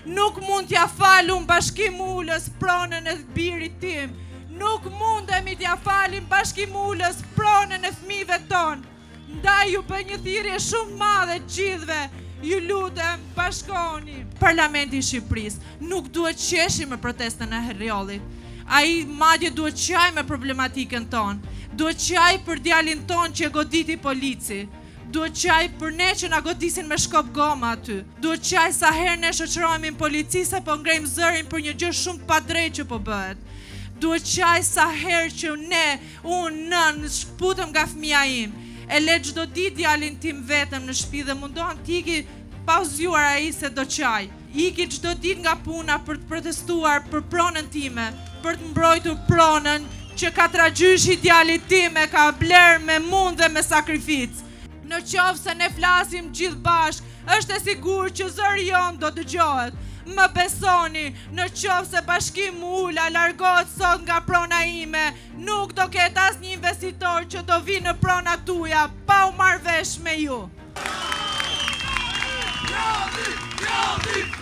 Nuk mund t'ja falun Bashkim Ulës pronën e birit tim. Nuk mundemi t'ja falim Bashkim Ulës pronën e fëmijëve tonë. Ndaj ju bëj një thirrje shumë madhe gjithëve. Ju lutem, bashkoni. Parlamenti i Shqipërisë nuk duhet qeshi me protestën e Herjollit. Ai madje duhet qaj me problematikën tonë. Duhet qaj për djalin tonë që goditi polici. Duhet qaj për ne që na godisin me shkop goma aty. Duhet qaj sa herë ne shoqërohemi në polici se po ngrejmë zërin për një gjë shumë padrejtë që po bëhet. Duhet qaj sa herë që unë shputëm nga fëmia im. E le çdo ditë djalin tim vetëm në shtëpi dhe mundohem t'iki pa u zgjuar ai se do qaj. Iki çdo ditë nga puna për të protestuar për pronën time, për të mbrojtur pronën që katragjyshi djalit tim e ka bler me mund dhe me sakrificë. Në qoftë se ne flasim gjithë bashkë, është e sigurt që zëri jon do dëgjohet. Më besoni, në qoftë se Bashkim Ula largohet sot nga prona ime, nuk do ketë asnjë investitor që do vi në prona tuaja pa u marrë vesh me ju.